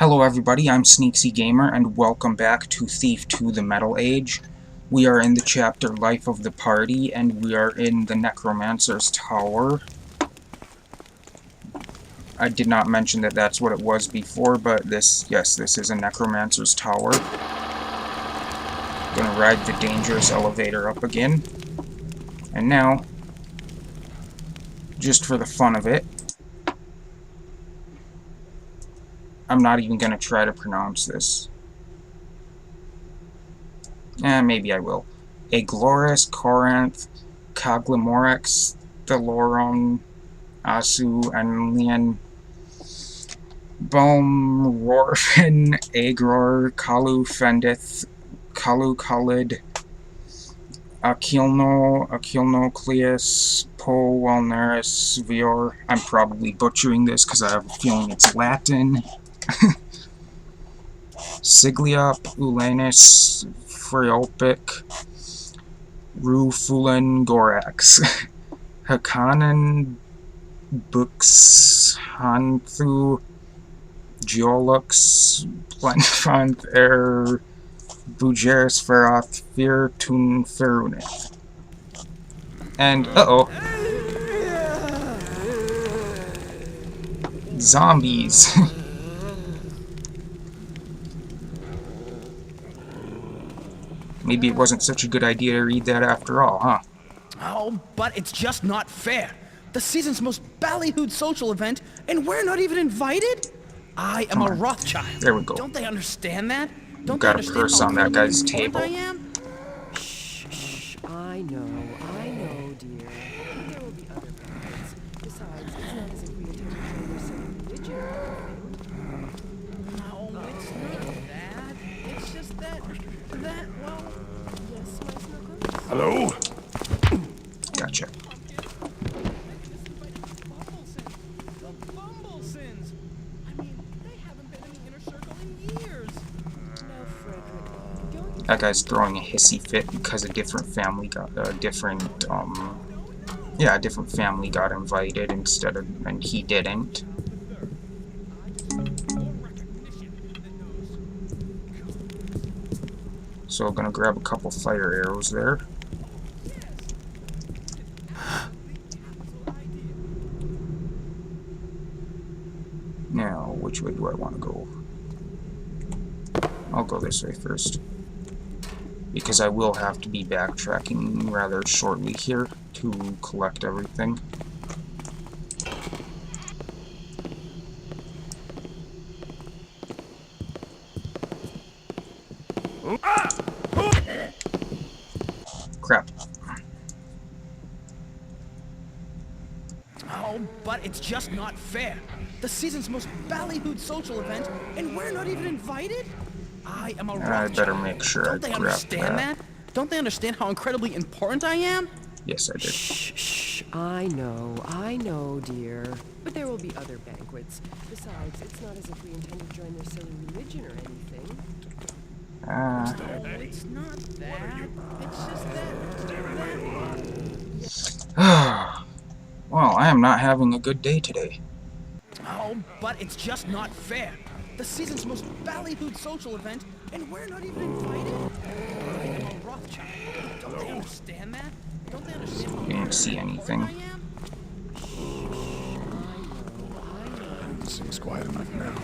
Hello everybody, I'm Sneaksy Gamer, and welcome back to Thief 2 The Metal Age. We are in the chapter Life of the Party, and we are in the Necromancer's Tower. I did not mention that that's what it was before, but this is a Necromancer's Tower. Gonna ride the dangerous elevator up again. And now, just for the fun of it, I'm not even gonna try to pronounce this. Maybe I will. Agloris, Corinth, Coglamorex, Theloron, Asu, Anlian, Bohm, Rorfin, Agror, Kalu, Fendith, Kalu, Khalid, Akilno, Cleus, Po, Walneris, Vior. I'm probably butchering this because I have a feeling it's Latin. Sigliop, Ulanus, Freopic, Rufulan, Gorax, Hakanan, Bux, Hanthu, Geolux, Plenfanth, Bujeris, Feroth, Fear, Tun, Ferunith. And, zombies. Maybe it wasn't such a good idea to read that after all, huh? Oh, but it's just not fair. The season's most ballyhooed social event, and we're not even invited? I am a Rothschild. There we go. Don't they understand that? Don't Got they a understand purse how on that guy's incredibly table. important I am? Shh, I know, dear. But there will be other benefits. Besides, it's not as if we intend to join your silly religion. No, it's not that. It's just that, well... Yes, my snuggles? Hello? Gotcha. That guy's throwing a hissy fit because a different family got a different family got invited and he didn't. So I'm gonna grab a couple fire arrows there. Now, which way do I want to go? I'll go this way first, because I will have to be backtracking rather shortly here to collect everything. Crap. Oh, but it's just not fair. The season's most ballyhooed social event, and we're not even invited? I am a Rothschild. I better make sure I Don't they grab understand that. Don't they understand how incredibly important I am? Yes, I did. Shh, I know, dear. But there will be other banquets. Besides, it's not as if we intend to join their silly religion or anything. No, it's not that. It's just that... Well, I am not having a good day today. Oh, but it's just not fair. The season's most ballyhooed social event, and we're not even invited? I am a Rothschild. Don't they understand that? Don't they understand how Didn't see anything. I am? Seems quiet enough now.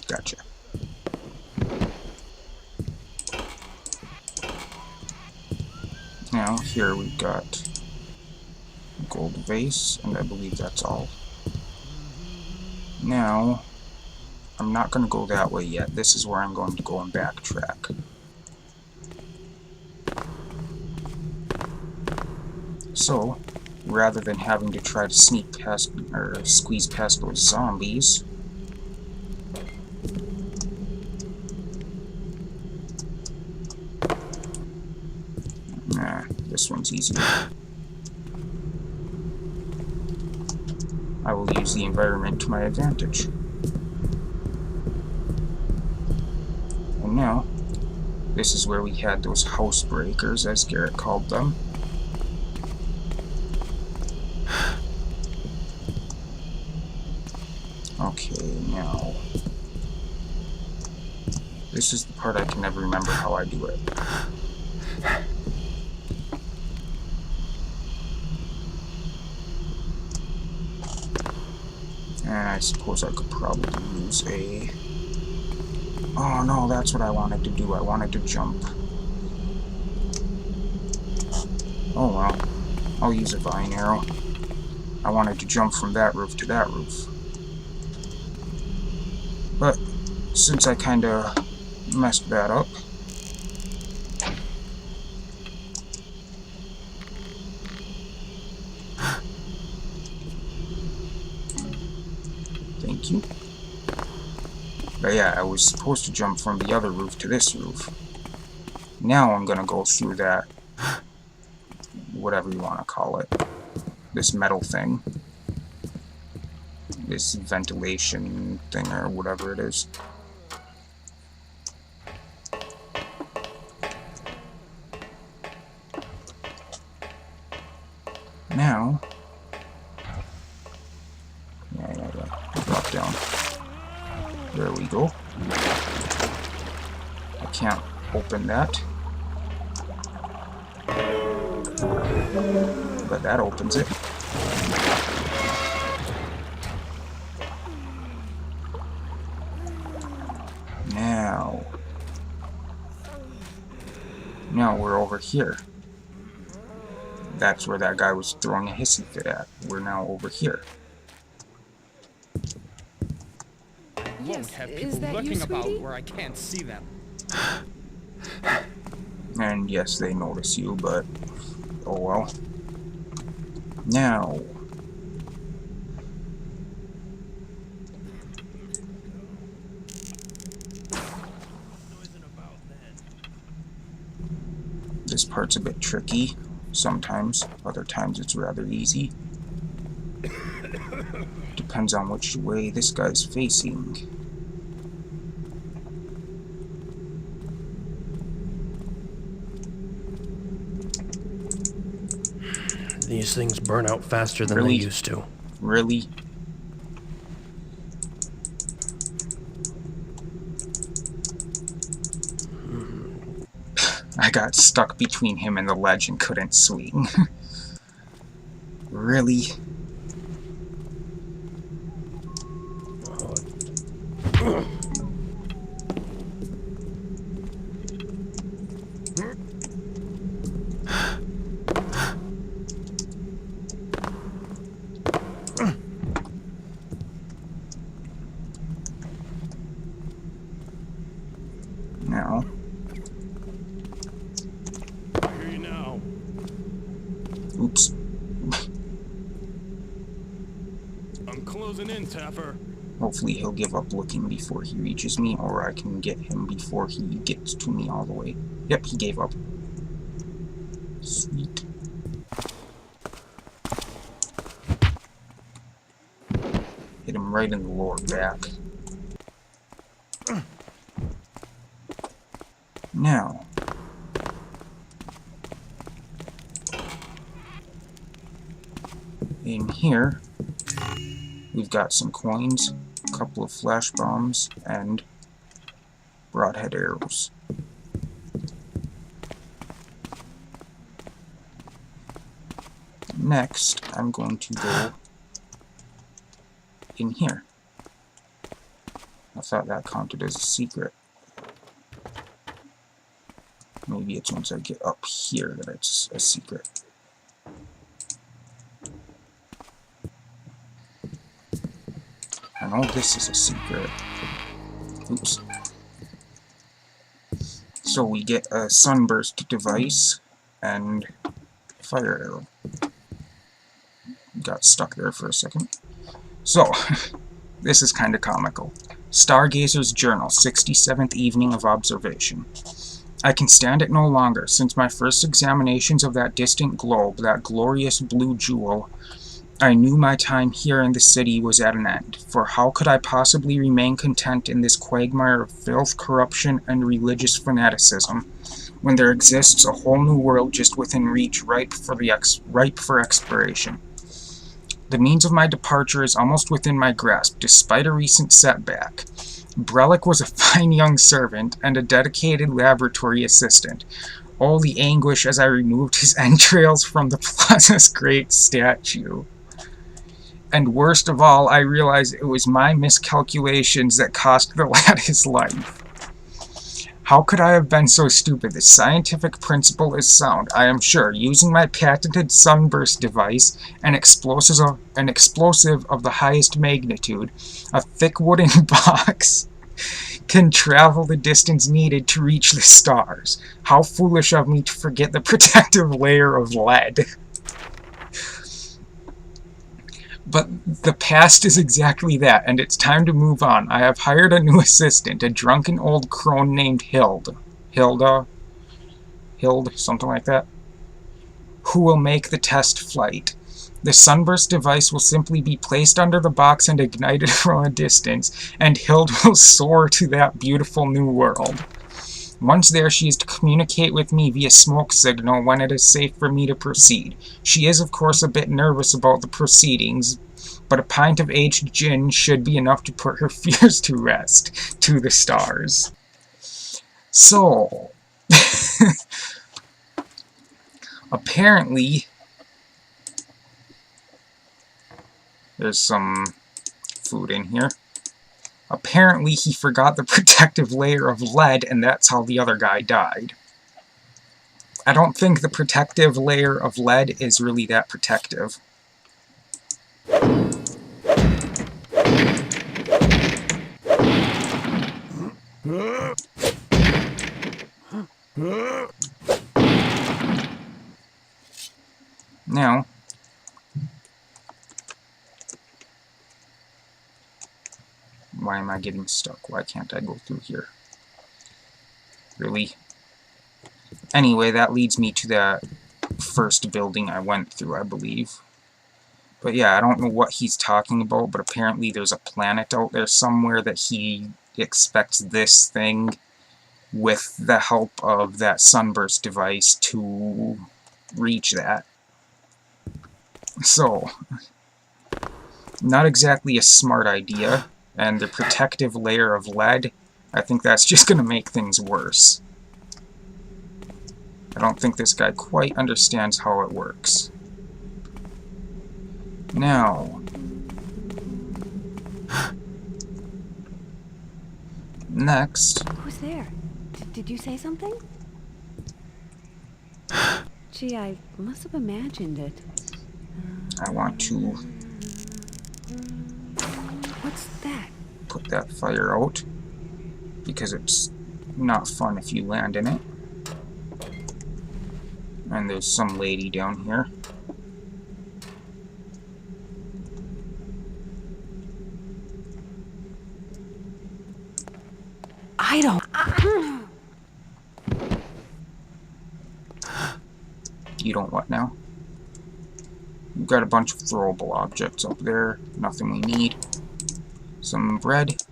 Gotcha. Now, here we've got a gold vase, and I believe that's all. Now, I'm not going to go that way yet. This is where I'm going to go and backtrack. So, rather than having to try to sneak past or squeeze past those zombies, times easier. I will use the environment to my advantage. And now, this is where we had those housebreakers, as Garrett called them. Okay, now... this is the part I can never remember how I do it. And I suppose I could probably use a... oh no, that's what I wanted to do. I wanted to jump. Oh well. I'll use a vine arrow. I wanted to jump from that roof to that roof. But since I kinda messed that up, thank you. But yeah, I was supposed to jump from the other roof to this roof. Now I'm gonna go through that, whatever you want to call it, this metal thing, this ventilation thing or whatever it is. Now, yeah, drop down. There we go. I can't open that, but that opens it. Now we're over here. That's where that guy was throwing a hissy fit at. We're now over here. Won't have people looking about where I can't see them. And yes, they notice you, but oh well. Now, this part's a bit tricky sometimes, other times it's rather easy. Depends on which way this guy's facing. These things burn out faster than Really? they used to. Really? I got stuck between him and the ledge and couldn't swing. Really? Now. I hear you now. Oops. I'm closing in, Taffer. Hopefully he'll give up looking before he reaches me, or I can get him before he gets to me all the way. Yep, he gave up. Sweet. Hit him right in the lower back. Now, in here, we've got some coins, a couple of flash bombs, and broadhead arrows. Next, I'm going to go in here. I thought that counted as a secret. Maybe it's once I get up here that it's a secret. I know this is a secret. Oops. So we get a sunburst device and fire arrow. Got stuck there for a second. So, this is kind of comical. Stargazer's Journal, 67th Evening of Observation. I can stand it no longer. Since my first examinations of that distant globe, that glorious blue jewel, I knew my time here in the city was at an end. For how could I possibly remain content in this quagmire of filth, corruption, and religious fanaticism, when there exists a whole new world just within reach, ripe for exploration? The means of my departure is almost within my grasp, despite a recent setback. Brellick was a fine young servant and a dedicated laboratory assistant. Oh, the anguish as I removed his entrails from the plaza's great statue. And worst of all, I realized it was my miscalculations that cost the lad his life. How could I have been so stupid? The scientific principle is sound, I am sure. Using my patented sunburst device, an explosive of the highest magnitude, a thick wooden box, can travel the distance needed to reach the stars. How foolish of me to forget the protective layer of lead. But the past is exactly that, and it's time to move on. I have hired a new assistant, a drunken old crone named Hild, something like that, who will make the test flight. The sunburst device will simply be placed under the box and ignited from a distance, and Hild will soar to that beautiful new world. Once there, she is to communicate with me via smoke signal when it is safe for me to proceed. She is, of course, a bit nervous about the proceedings, but a pint of aged gin should be enough to put her fears to rest. To the stars. So, apparently, there's some food in here. Apparently, he forgot the protective layer of lead, and that's how the other guy died. I don't think the protective layer of lead is really that protective. Now, why am I getting stuck? Why can't I go through here? Really? Anyway, that leads me to that first building I went through, I believe. But yeah, I don't know what he's talking about, but apparently there's a planet out there somewhere that he expects this thing, with the help of that sunburst device, to reach that. So, not exactly a smart idea. And the protective layer of lead, I think that's just going to make things worse. I don't think this guy quite understands how it works. Now, next. Who's there? Did you say something? Gee, I must have imagined it. I want to What's that? put that fire out, because it's not fun if you land in it. And there's some lady down here. I don't... You don't what now? We've got a bunch of throwable objects up there. Nothing we need. Some bread.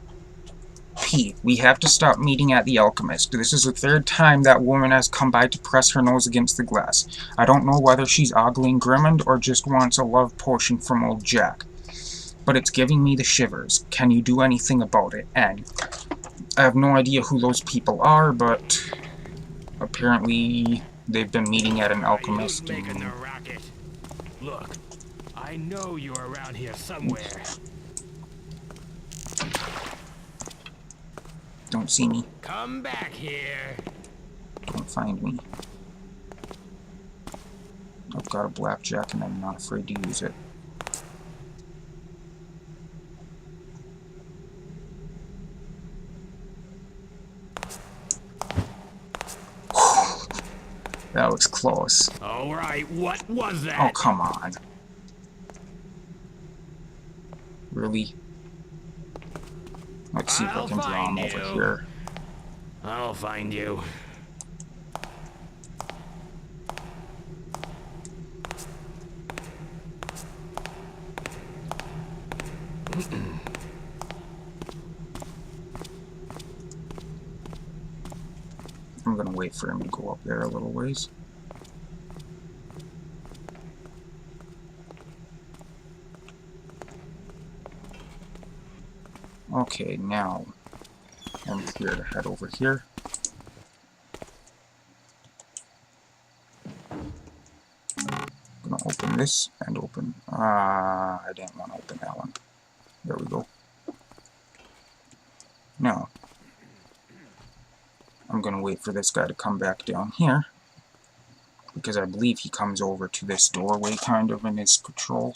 P. We have to stop meeting at the alchemist. This is the third time that woman has come by to press her nose against the glass. I don't know whether she's ogling Grimmond or just wants a love potion from old Jack. But it's giving me the shivers. Can you do anything about it? And I have no idea who those people are, but apparently they've been meeting at an alchemist. Making the racket. Look, I know you're around here somewhere. Don't see me. Come back here. Don't find me. I've got a blackjack and I'm not afraid to use it. That was close. All right, what was that? Oh, come on. Really? Let's see if I can draw him over here. I'll find you. I'm gonna wait for him to go up there a little ways. Okay, now I'm clear to head over here. I'm gonna open this and open. I didn't want to open that one. There we go. Now, I'm gonna wait for this guy to come back down here, because I believe he comes over to this doorway kind of in his patrol.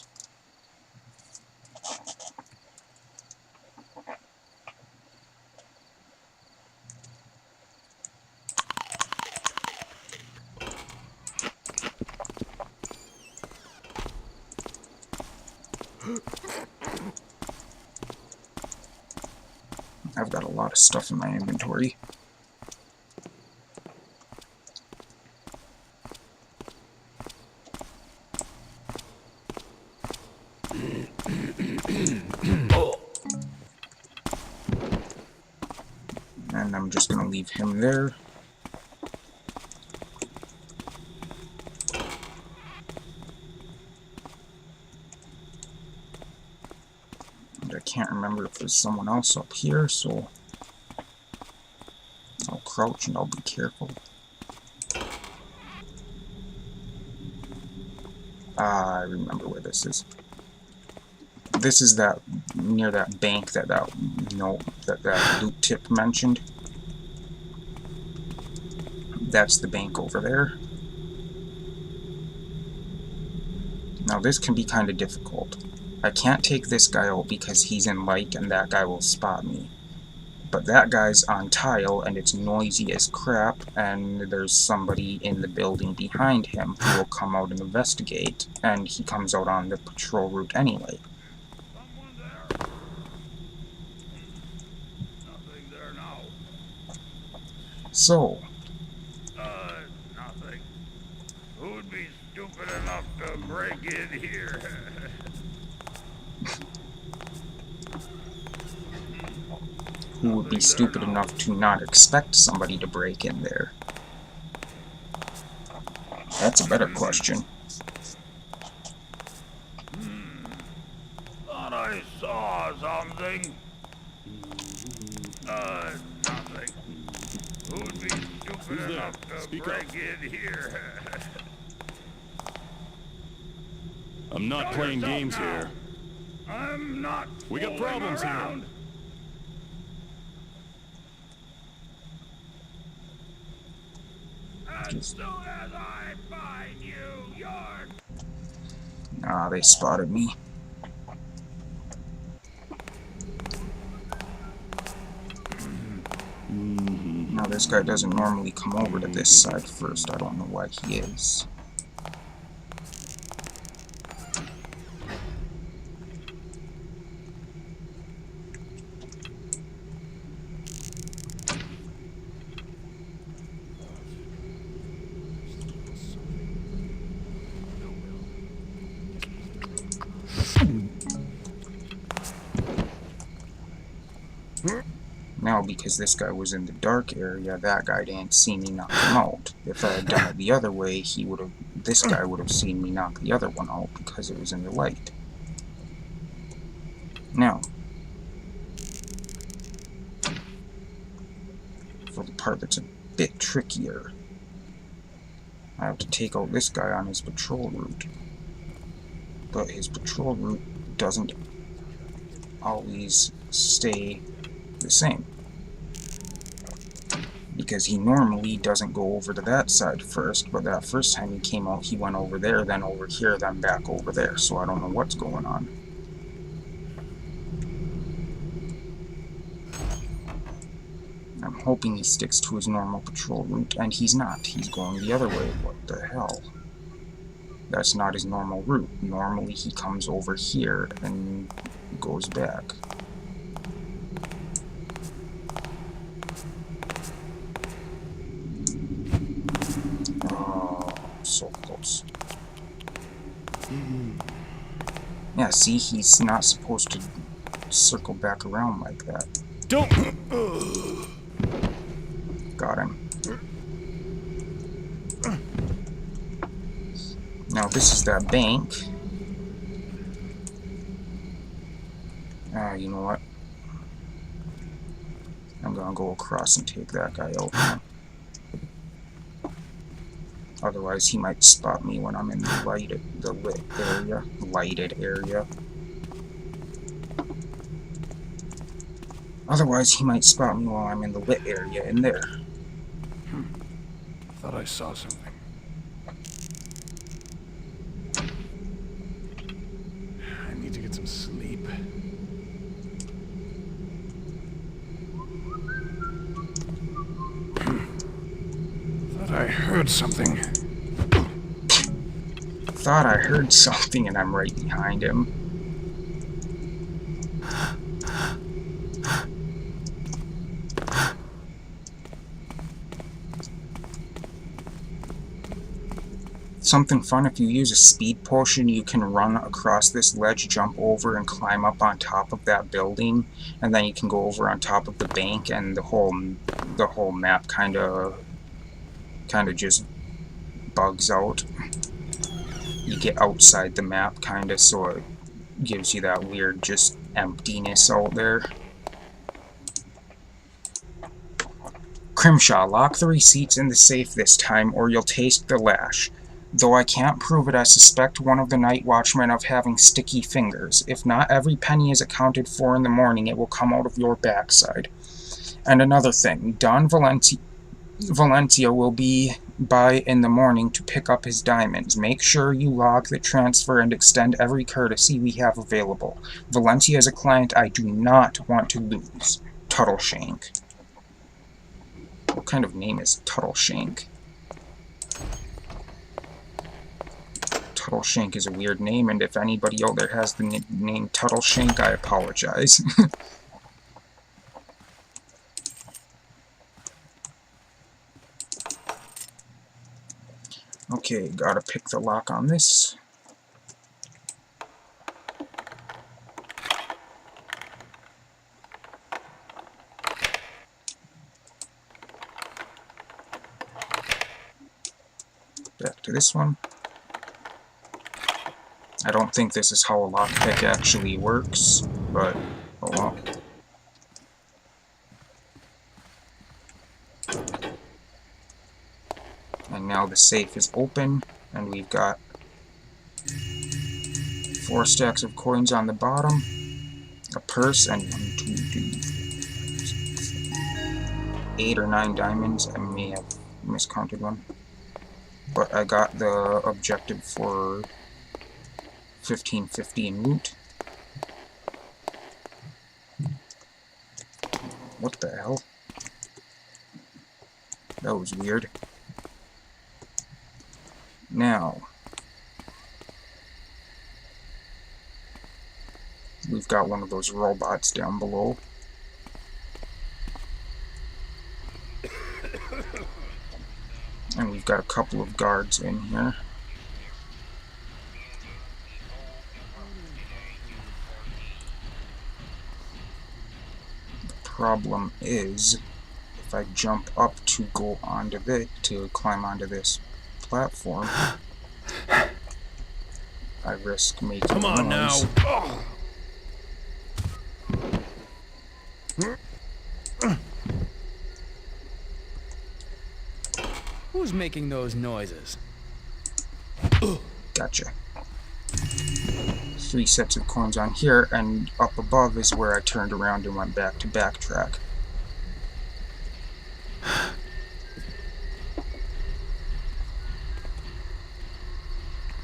I've got a lot of stuff in my inventory. And I'm just gonna leave him there. And I can't remember if there's someone else up here, so I'll crouch and I'll be careful. I remember where this is. This is that near that bank that loot tip mentioned. That's the bank over there. Now this can be kind of difficult. I can't take this guy out because he's in light and that guy will spot me. But that guy's on tile and it's noisy as crap, and there's somebody in the building behind him who will come out and investigate, and he comes out on the patrol route anyway. So, Nothing. Who'd be stupid enough to break in here? who would be stupid enough to not expect somebody to break in there? That's a better question. Thought I saw something. Nothing. Who'd be stupid enough to break in here? I'm not playing games here. I'm not. We got problems around. here. As soon as I find you, you're. Ah, they spotted me. Now this guy doesn't normally come over to this side first. I don't know why he is. Now, because this guy was in the dark area, that guy didn't see me knock him out. If I had done it the other way, this guy would have seen me knock the other one out because it was in the light. Now, for the part that's a bit trickier, I have to take out this guy on his patrol route. But his patrol route doesn't always stay the same, because he normally doesn't go over to that side first, but that first time he came out, he went over there, then over here, then back over there, so I don't know what's going on. I'm hoping he sticks to his normal patrol route, and he's not. He's going the other way. What the hell? That's not his normal route. Normally he comes over here and goes back. So close. Yeah, see, he's not supposed to circle back around like that. Don't. Got him. Now this is that bank. You know what? I'm gonna go across and take that guy out now. Otherwise he might spot me when I'm in the lit area. Lighted area. Otherwise he might spot me while I'm in the lit area in there. Thought I saw something. I need to get some sleep. Thought I heard something. Thought I heard something and I'm right behind him. Something fun, if you use a speed potion, you can run across this ledge, jump over, and climb up on top of that building, and then you can go over on top of the bank, and the whole map kind of just bugs out. You get outside the map, kind of, so it gives you that weird just emptiness out there. Crimshaw, lock the receipts in the safe this time, or you'll taste the lash. Though I can't prove it, I suspect one of the night watchmen of having sticky fingers. If not every penny is accounted for in the morning, it will come out of your backside. And another thing, Don Valencia will be by in the morning to pick up his diamonds. Make sure you log the transfer and extend every courtesy we have available. Valencia is a client I do not want to lose. Tuttleshank. What kind of name is Tuttleshank? Tuttleshank is a weird name, and if anybody out there has the name Tuttleshank, I apologize. Okay, gotta pick the lock on this. Back to this one. I don't think this is how a lockpick actually works, but oh well. And now the safe is open, and we've got 4 stacks of coins on the bottom, a purse, and 8 or 9 diamonds. I may have miscounted one. But I got the objective for 1550 in loot. What the hell? That was weird. Now, we've got one of those robots down below. And we've got a couple of guards in here. Problem is, if I jump up to go onto to climb onto this platform, I risk making Come on noise. now. Who's making those noises? Gotcha. 3 sets of coins on here, and up above is where I turned around and went back to backtrack.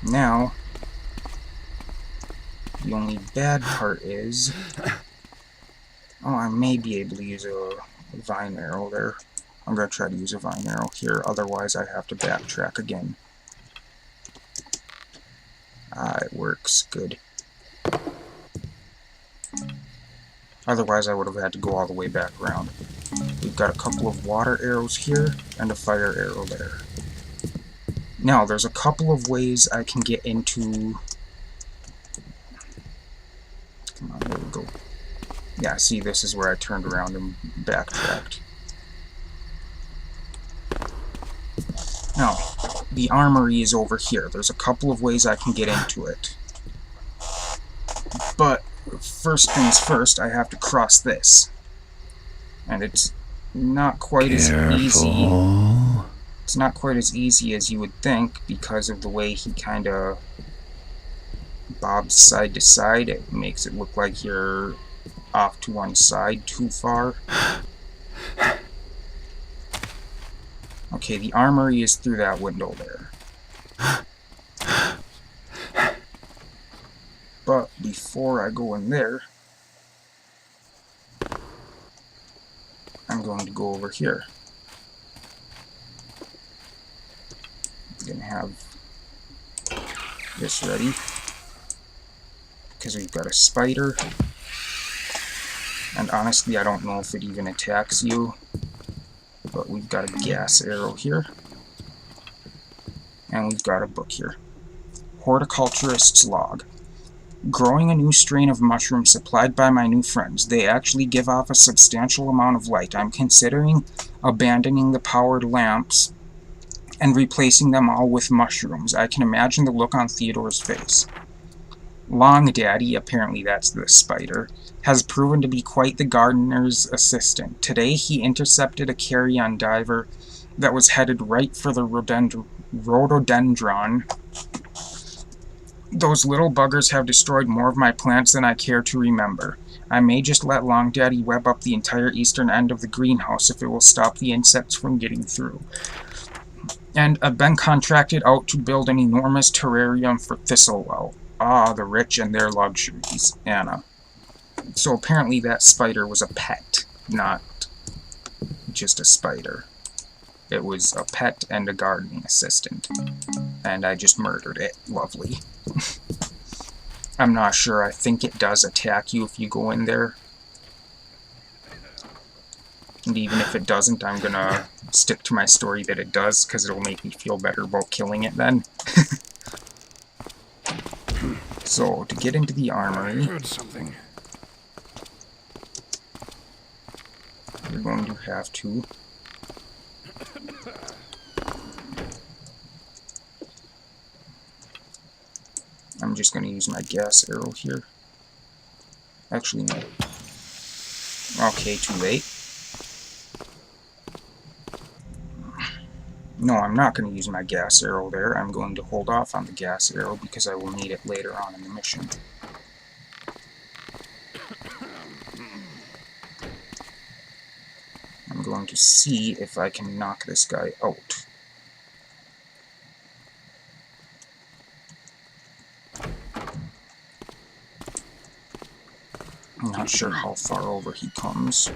Now, the only bad part is, oh, I may be able to use a vine arrow there. I'm going to try to use a vine arrow here, otherwise I have to backtrack again. It works. Good. Otherwise I would have had to go all the way back around. We've got a couple of water arrows here, and a fire arrow there. Now, there's a couple of ways I can get into... Come on, there we go. Yeah, see, this is where I turned around and backtracked. Now, the armory is over here. There's a couple of ways I can get into it. But first things first, I have to cross this. And it's not quite as easy. It's not quite as easy as you would think because of the way he kind of bobs side to side. It makes it look like you're off to one side too far. Okay, the armory is through that window there. But before I go in there, I'm going to go over here. I'm going to have this ready, because we've got a spider. And honestly, I don't know if it even attacks you. But we've got a gas arrow here. And we've got a book here. Horticulturist's Log. Growing a new strain of mushroom supplied by my new friends. They actually give off a substantial amount of light. I'm considering abandoning the powered lamps and replacing them all with mushrooms. I can imagine the look on Theodore's face. Long Daddy, apparently that's the spider, has proven to be quite the gardener's assistant. Today he intercepted a carrion diver that was headed right for the rhododendron. Those little buggers have destroyed more of my plants than I care to remember. I may just let Long Daddy web up the entire eastern end of the greenhouse if it will stop the insects from getting through. And I've been contracted out to build an enormous terrarium for Thistlewell. Ah, the rich and their luxuries, Anna. So apparently that spider was a pet, not just a spider. It was a pet and a gardening assistant. And I just murdered it. Lovely. I'm not sure. I think it does attack you if you go in there. And even if it doesn't, I'm gonna stick to my story that it does, because it'll make me feel better about killing it then. So, to get into the armory, I heard something. we're going to have to I'm just going to use my gas arrow here. Actually, no. Okay, too late. No, I'm not going to use my gas arrow there. I'm going to hold off on the gas arrow because I will need it later on in the mission. I'm going to see if I can knock this guy out. I'm not sure how far over he comes.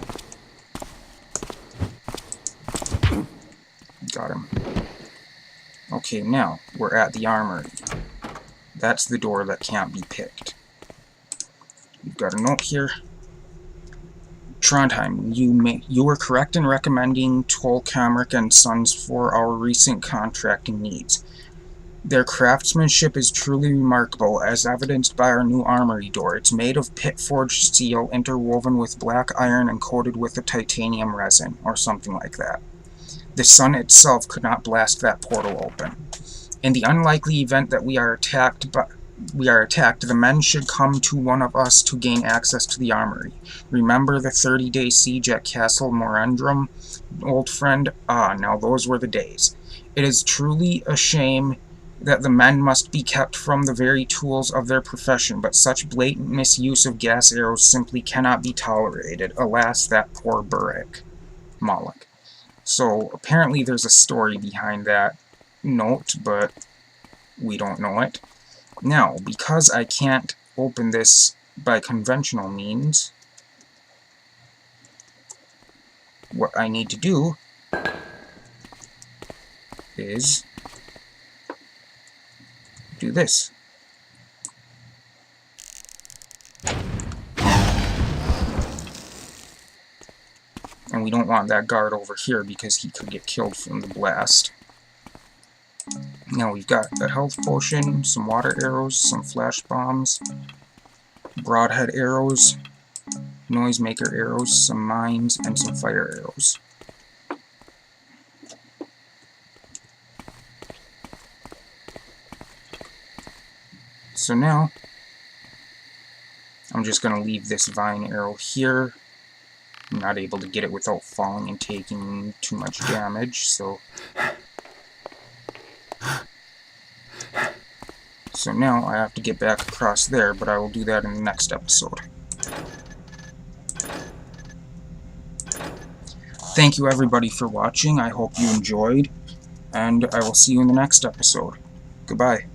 Got him. Okay, now we're at the armory. That's the door that can't be picked. We've got a note here. Trondheim, you were correct in recommending Toll Camric and Sons for our recent contracting needs. Their craftsmanship is truly remarkable, as evidenced by our new armory door. It's made of pit-forged steel interwoven with black iron and coated with a titanium resin, or something like that. The sun itself could not blast that portal open. In the unlikely event that we are attacked, the men should come to one of us to gain access to the armory. Remember the 30-day siege at Castle Morendrum, old friend? Ah, now those were the days. It is truly a shame that the men must be kept from the very tools of their profession, but such blatant misuse of gas arrows simply cannot be tolerated. Alas, that poor Burek. Moloch. So, apparently there's a story behind that note, but we don't know it. Now, because I can't open this by conventional means, what I need to do is do this. And we don't want that guard over here because he could get killed from the blast. Now we've got a health potion, some water arrows, some flash bombs, broadhead arrows, noisemaker arrows, some mines, and some fire arrows. So now, I'm just going to leave this vine arrow here. I'm not able to get it without falling and taking too much damage, so... So now I have to get back across there, but I will do that in the next episode. Thank you everybody for watching. I hope you enjoyed, and I will see you in the next episode. Goodbye.